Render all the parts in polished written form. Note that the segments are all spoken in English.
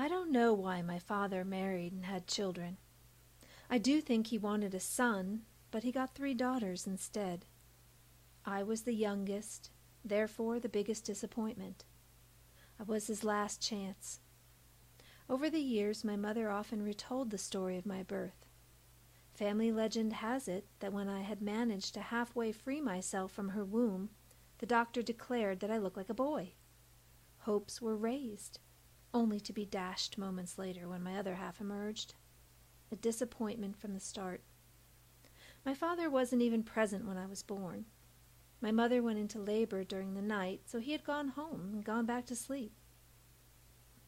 I don't know why my father married and had children. I do think he wanted a son, but he got 3 daughters instead. I was the youngest, therefore the biggest disappointment. I was his last chance. Over the years, my mother often retold the story of my birth. Family legend has it that when I had managed to halfway free myself from her womb, the doctor declared that I looked like a boy. Hopes were raised, only to be dashed moments later when my other half emerged. A disappointment from the start. My father wasn't even present when I was born. My mother went into labor during the night, so he had gone home and gone back to sleep.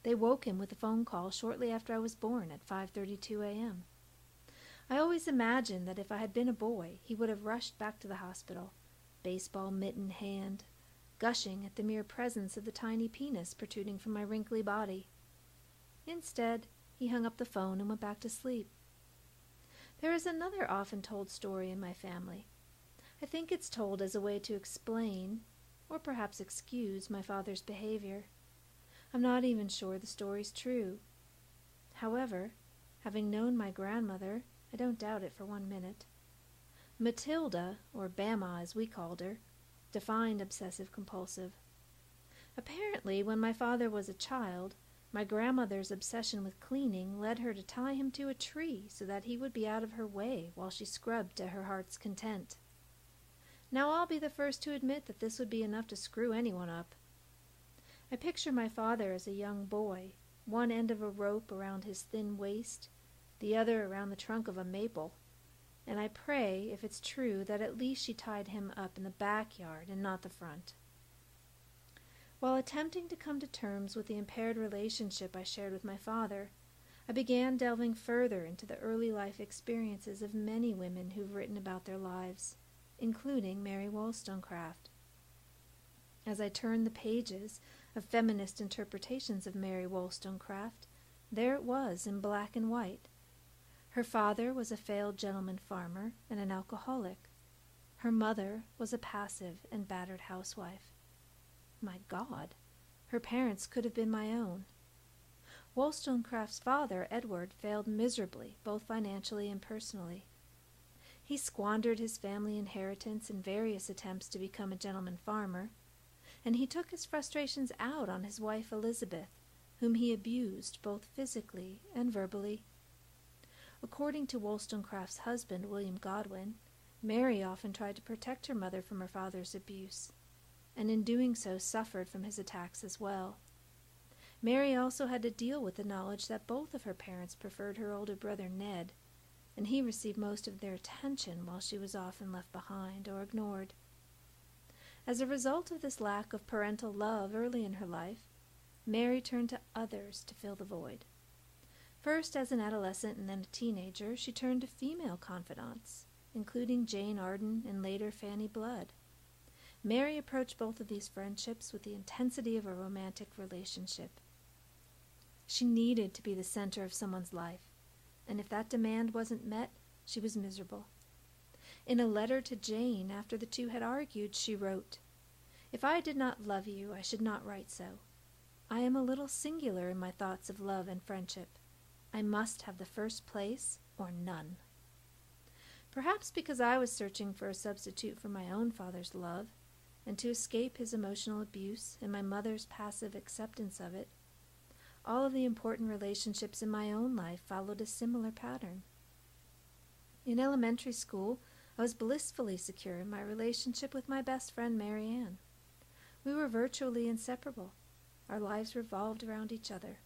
They woke him with a phone call shortly after I was born at 5:32 a.m. I always imagined that if I had been a boy, he would have rushed back to the hospital, baseball mitt in hand, gushing at the mere presence of the tiny penis protruding from my wrinkly body. Instead, he hung up the phone and went back to sleep. There is another often told story in my family. I think it's told as a way to explain, or perhaps excuse, my father's behavior. I'm not even sure the story's true. However, having known my grandmother, I don't doubt it for 1 minute. Matilda, or Bama as we called her, defined obsessive-compulsive. Apparently, when my father was a child, my grandmother's obsession with cleaning led her to tie him to a tree so that he would be out of her way while she scrubbed to her heart's content. Now I'll be the first to admit that this would be enough to screw anyone up. I picture my father as a young boy, one end of a rope around his thin waist, the other around the trunk of a maple, and I pray, if it's true, that at least she tied him up in the backyard and not the front. While attempting to come to terms with the impaired relationship I shared with my father, I began delving further into the early life experiences of many women who've written about their lives, including Mary Wollstonecraft. As I turned the pages of feminist interpretations of Mary Wollstonecraft, there it was in black and white. Her father was a failed gentleman farmer and an alcoholic. Her mother was a passive and battered housewife. My God, her parents could have been my own. Wollstonecraft's father, Edward, failed miserably, both financially and personally. He squandered his family inheritance in various attempts to become a gentleman farmer, and he took his frustrations out on his wife Elizabeth, whom he abused both physically and verbally. According to Wollstonecraft's husband, William Godwin, Mary often tried to protect her mother from her father's abuse, and in doing so suffered from his attacks as well. Mary also had to deal with the knowledge that both of her parents preferred her older brother Ned, and he received most of their attention while she was often left behind or ignored. As a result of this lack of parental love early in her life, Mary turned to others to fill the void. First as an adolescent and then a teenager, she turned to female confidants, including Jane Arden and later Fanny Blood. Mary approached both of these friendships with the intensity of a romantic relationship. She needed to be the center of someone's life, and if that demand wasn't met, she was miserable. In a letter to Jane after the two had argued, she wrote, "If I did not love you, I should not write so. I am a little singular in my thoughts of love and friendship. I must have the first place or none." Perhaps because I was searching for a substitute for my own father's love, and to escape his emotional abuse and my mother's passive acceptance of it, all of the important relationships in my own life followed a similar pattern. In elementary school, I was blissfully secure in my relationship with my best friend Mary Ann. We were virtually inseparable. Our lives revolved around each other.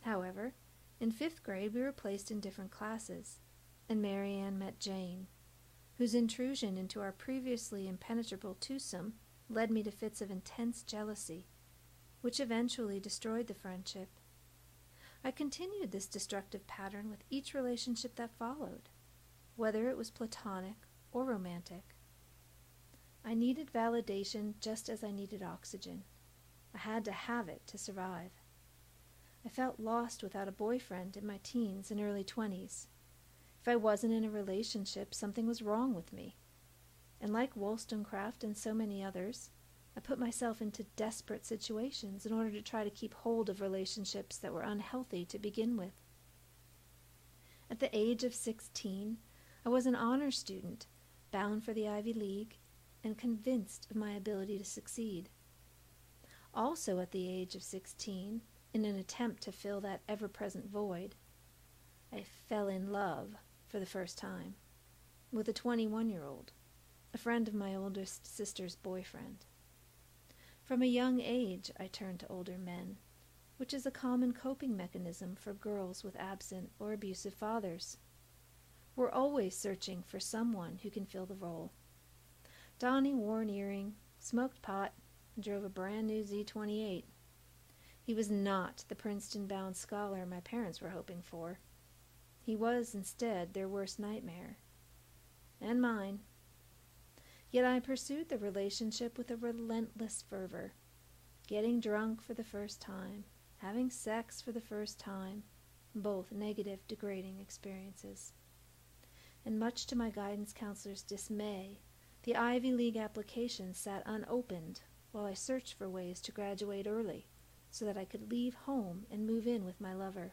However, in 5th grade we were placed in different classes, and Mary Ann met Jane, whose intrusion into our previously impenetrable twosome led me to fits of intense jealousy, which eventually destroyed the friendship. I continued this destructive pattern with each relationship that followed, whether it was platonic or romantic. I needed validation just as I needed oxygen. I had to have it to survive. I felt lost without a boyfriend in my teens and early 20s. If I wasn't in a relationship, something was wrong with me. And like Wollstonecraft and so many others, I put myself into desperate situations in order to try to keep hold of relationships that were unhealthy to begin with. At the age of 16, I was an honor student, bound for the Ivy League, and convinced of my ability to succeed. Also at the age of 16, in an attempt to fill that ever-present void, I fell in love for the first time with a 21-year-old, a friend of my oldest sister's boyfriend. From a young age, I turned to older men, which is a common coping mechanism for girls with absent or abusive fathers. We're always searching for someone who can fill the role. Donnie wore an earring, smoked pot, and drove a brand new Z28. He was not the Princeton-bound scholar my parents were hoping for. He was, instead, their worst nightmare. And mine. Yet I pursued the relationship with a relentless fervor, getting drunk for the first time, having sex for the first time, both negative, degrading experiences. And much to my guidance counselor's dismay, the Ivy League application sat unopened while I searched for ways to graduate early so that I could leave home and move in with my lover.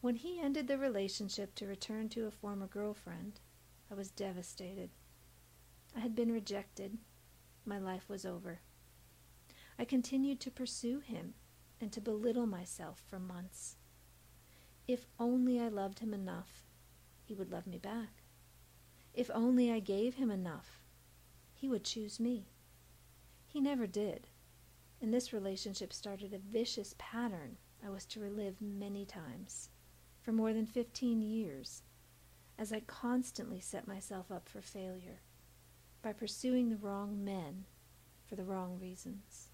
When he ended the relationship to return to a former girlfriend, I was devastated. I had been rejected. My life was over. I continued to pursue him and to belittle myself for months. If only I loved him enough, he would love me back. If only I gave him enough, he would choose me. He never did, and this relationship started a vicious pattern I was to relive many times, for more than 15 years, as I constantly set myself up for failure by pursuing the wrong men for the wrong reasons.